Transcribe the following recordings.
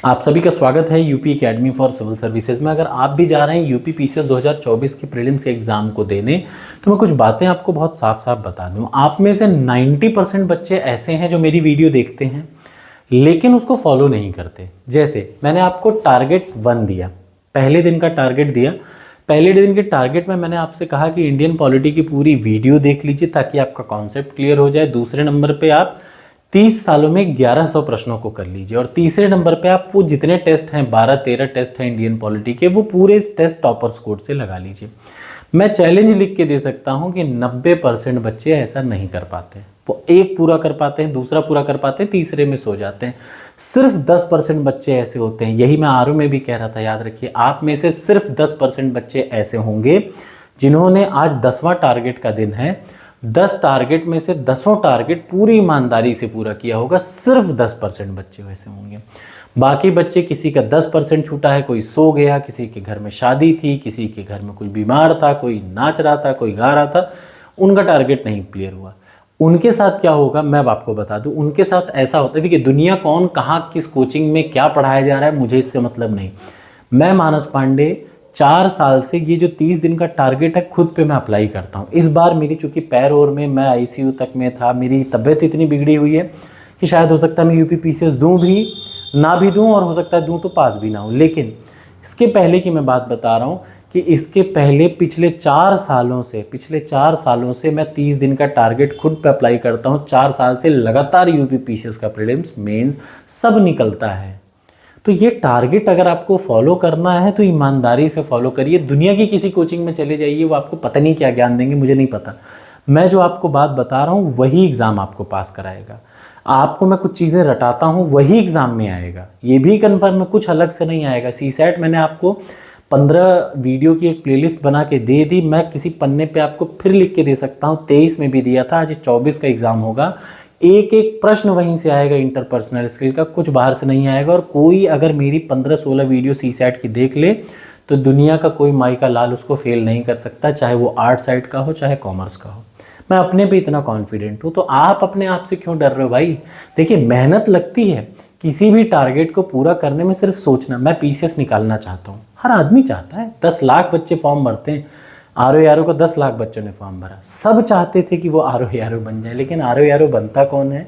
आप सभी का स्वागत है UP academy for civil services में। अगर आप भी जा रहे हैं यूपी पीसीएस 2024 के प्रीलिम्स के एग्जाम को देने, तो मैं कुछ बातें आपको बहुत साफ साफ बता दूं। आप में से 90% बच्चे ऐसे हैं जो मेरी वीडियो देखते हैं लेकिन उसको फॉलो नहीं करते। जैसे मैंने आपको टारगेट 1 दिया, पहले दिन का टारगेट दिया। पहले दिन के टारगेट में मैंने आपसे कहा कि इंडियन पॉलिटी की पूरी वीडियो देख लीजिए ताकि आपका कॉन्सेप्ट क्लियर हो जाए। दूसरे नंबर पे आप 30 सालों में 1100 प्रश्नों को कर लीजिए और तीसरे नंबर पे आप वो जितने टेस्ट हैं 12-13 टेस्ट हैं इंडियन पॉलिटी के, वो पूरे टेस्ट टॉपर स्कोर से लगा लीजिए। मैं चैलेंज लिख के दे सकता हूं कि 90% बच्चे ऐसा नहीं कर पाते। वो एक पूरा कर पाते हैं, दूसरा पूरा कर पाते हैं, तीसरे में सो जाते हैं। सिर्फ 10% बच्चे ऐसे होते हैं। यही मैं आरओ में भी कह रहा था, याद रखिए। आप में से सिर्फ 10% बच्चे ऐसे होंगे जिन्होंने, आज 10वां टारगेट का दिन है, 10 टारगेट में से 10 टारगेट पूरी ईमानदारी से पूरा किया होगा। सिर्फ 10% बच्चे वैसे होंगे। बाकी बच्चे, किसी का 10% छूटा है, कोई सो गया, किसी के घर में शादी थी, किसी के घर में कोई बीमार था, कोई नाच रहा था, कोई गा रहा था, उनका टारगेट नहीं क्लियर हुआ। उनके साथ क्या होगा मैं अब आपको बता दूं। उनके साथ ऐसा होता है, देखिए दुनिया कौन कहाँ किस कोचिंग में क्या पढ़ाया जा रहा है मुझे इससे मतलब नहीं। मैं मानस पांडे 4 साल से ये जो 30 दिन का टारगेट है खुद पे मैं अप्लाई करता हूँ। इस बार मेरी चूंकि पैर और में मैं आईसीयू तक में था, मेरी तबीयत इतनी बिगड़ी हुई है कि शायद हो सकता है मैं यूपी पीसीएस दूँ भी ना भी दूँ, और हो सकता है दूँ तो पास भी ना हो। लेकिन इसके पहले की मैं बात बता रहा हूँ कि इसके पहले पिछले 4 सालों से मैं 30 दिन का टारगेट खुद पे अप्लाई करता हूँ। 4 साल से लगातार यूपी पीसीएस का प्रीलिम्स मेंस सब निकलता है। तो ये टारगेट अगर आपको फॉलो करना है तो ईमानदारी से फॉलो करिए। दुनिया की किसी कोचिंग में चले जाइए, वो आपको पता नहीं क्या ज्ञान देंगे, मुझे नहीं पता। मैं जो आपको बात बता रहा हूँ वही एग्ज़ाम आपको पास कराएगा। आपको मैं कुछ चीज़ें रटाता हूँ वही एग्ज़ाम में आएगा, ये भी कन्फर्म है, कुछ अलग से नहीं आएगा। सीसैट मैंने आपको 15 वीडियो की एक प्लेलिस्ट बना के दे दी। मैं किसी पन्ने पे आपको फिर लिख के दे सकता हूँ, 23 में भी दिया था, आज 24 का एग्ज़ाम होगा। एक एक प्रश्न वहीं से आएगा इंटरपर्सनल स्किल का, कुछ बाहर से नहीं आएगा। और कोई अगर मेरी 15-16 वीडियो सीसैट की देख ले तो दुनिया का कोई माई का लाल उसको फेल नहीं कर सकता, चाहे वो आर्ट साइड का हो चाहे कॉमर्स का हो। मैं अपने पे इतना कॉन्फिडेंट हूँ, तो आप अपने आप से क्यों डर रहे हो भाई। देखिए मेहनत लगती है किसी भी टारगेट को पूरा करने में, सिर्फ सोचना। मैं पीसीएस निकालना चाहता हूँ, हर आदमी चाहता है। 10 लाख बच्चे फॉर्म भरते हैं, आरओ को 10 लाख बच्चों ने फॉर्म भरा। सब चाहते थे कि वो आरओ बन जाए, लेकिन आरओ बनता कौन है।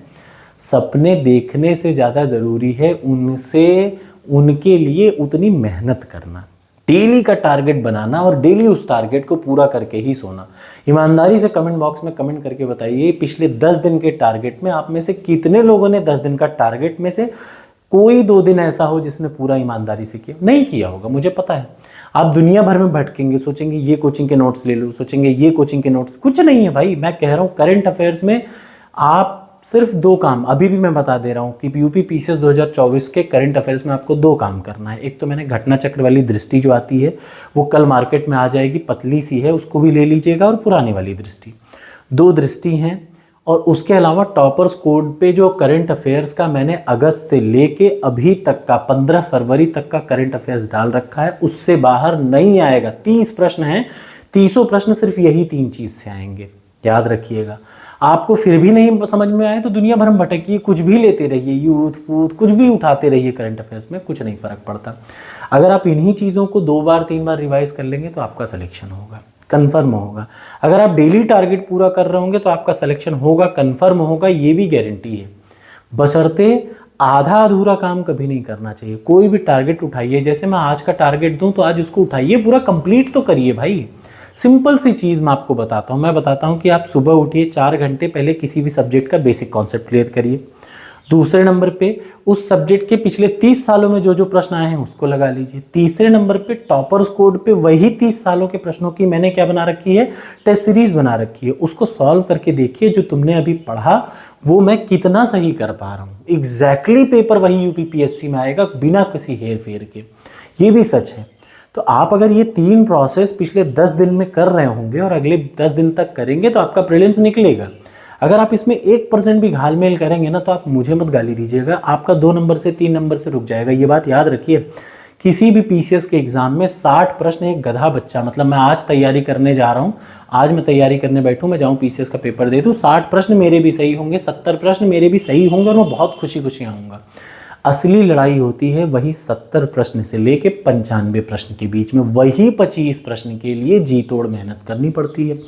सपने देखने से ज़्यादा ज़रूरी है उनसे, उनके लिए उतनी मेहनत करना, डेली का टारगेट बनाना और डेली उस टारगेट को पूरा करके ही सोना। ईमानदारी से कमेंट बॉक्स में कमेंट करके बताइए, पिछले 10 दिन के टारगेट में आप में से कितने लोगों ने 10 दिन का टारगेट में से कोई 2 दिन ऐसा हो जिसने पूरा ईमानदारी से किया। नहीं किया होगा, मुझे पता है। आप दुनिया भर में भटकेंगे, सोचेंगे ये कोचिंग के नोट्स ले लो, सोचेंगे ये कोचिंग के नोट्स। कुछ नहीं है भाई, मैं कह रहा हूँ करंट अफेयर्स में आप सिर्फ 2 काम, अभी भी मैं बता दे रहा हूँ कि यूपी पीसीएस 2024 के करंट अफेयर्स में आपको 2 काम करना है। एक तो मैंने घटना चक्र वाली दृष्टि जो आती है वो कल मार्केट में आ जाएगी, पतली सी है, उसको भी ले लीजिएगा। और पुरानी वाली दृष्टि, 2 दृष्टि हैं। और उसके अलावा टॉपर्स कोड पे जो करंट अफेयर्स का मैंने अगस्त से लेके अभी तक का 15 फरवरी तक का करंट अफेयर्स डाल रखा है, उससे बाहर नहीं आएगा। 30 प्रश्न हैं, 30 प्रश्न सिर्फ यही 3 चीज़ से आएंगे, याद रखिएगा। आपको फिर भी नहीं समझ में आए तो दुनिया भर में भटकिए, कुछ भी लेते रहिए, यूथ फूथ कुछ भी उठाते रहिए करंट अफेयर्स में, कुछ नहीं फ़र्क पड़ता। अगर आप इन्हीं चीज़ों को 2 बार 3 बार रिवाइज कर लेंगे तो आपका सिलेक्शन होगा, कन्फर्म होगा। अगर आप डेली टारगेट पूरा कर रहे होंगे तो आपका सिलेक्शन होगा, कन्फर्म होगा, ये भी गारंटी है। बशर्ते आधा अधूरा काम कभी नहीं करना चाहिए। कोई भी टारगेट उठाइए, जैसे मैं आज का टारगेट दूं तो आज उसको उठाइए, पूरा कंप्लीट तो करिए भाई। सिंपल सी चीज़ मैं आपको बताता हूँ। मैं बताता हूँ कि आप सुबह उठिए, 4 घंटे पहले किसी भी सब्जेक्ट का बेसिक कॉन्सेप्ट क्लियर करिए। दूसरे नंबर पे उस सब्जेक्ट के पिछले 30 सालों में जो जो प्रश्न आए हैं उसको लगा लीजिए। तीसरे नंबर पे टॉपर्स कोड पे वही 30 सालों के प्रश्नों की मैंने क्या बना रखी है, टेस्ट सीरीज बना रखी है। उसको सॉल्व करके देखिए, जो तुमने अभी पढ़ा वो मैं कितना सही कर पा रहा हूँ। एग्जैक्टली पेपर वही यूपीपीएससी में आएगा, बिना किसी हेर फेर के। ये भी सच है। तो आप अगर ये 3 प्रोसेस पिछले 10 दिन में कर रहे होंगे और अगले 10 दिन तक करेंगे तो आपका प्रीलिम्स निकलेगा। अगर आप इसमें 1% भी घालमेल करेंगे ना तो आप मुझे मत गाली दीजिएगा, आपका 2 नंबर से 3 नंबर से रुक जाएगा। ये बात याद रखिए। किसी भी पीसीएस के एग्जाम में 60 प्रश्न एक गधा बच्चा, मतलब मैं आज तैयारी करने जा रहा हूँ, आज मैं तैयारी करने बैठूँ, मैं जाऊँ पीसीएस का पेपर दे दूँ, 60 प्रश्न मेरे भी सही होंगे, 70 प्रश्न मेरे भी सही होंगे और मैं बहुत खुशी खुशी आऊँगा। असली लड़ाई होती है वही 70 प्रश्न से लेके 95 प्रश्न के बीच में। वही 25 प्रश्न के लिए जी तोड़ मेहनत करनी पड़ती है।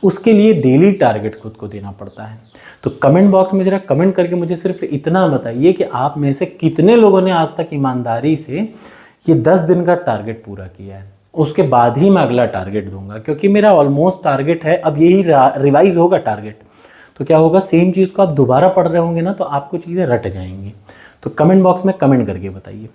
उसके लिए डेली टारगेट खुद को देना पड़ता है। तो कमेंट बॉक्स में जरा कमेंट करके मुझे सिर्फ इतना बताइए कि आप में से कितने लोगों ने आज तक ईमानदारी से ये 10 दिन का टारगेट पूरा किया है। उसके बाद ही मैं अगला टारगेट दूंगा, क्योंकि मेरा ऑलमोस्ट टारगेट है, अब यही रिवाइज होगा टारगेट। तो क्या होगा, सेम चीज़ को आप दोबारा पढ़ रहे होंगे ना, तो आपको चीज़ें रट जाएंगी। तो कमेंट बॉक्स में कमेंट करके बताइए।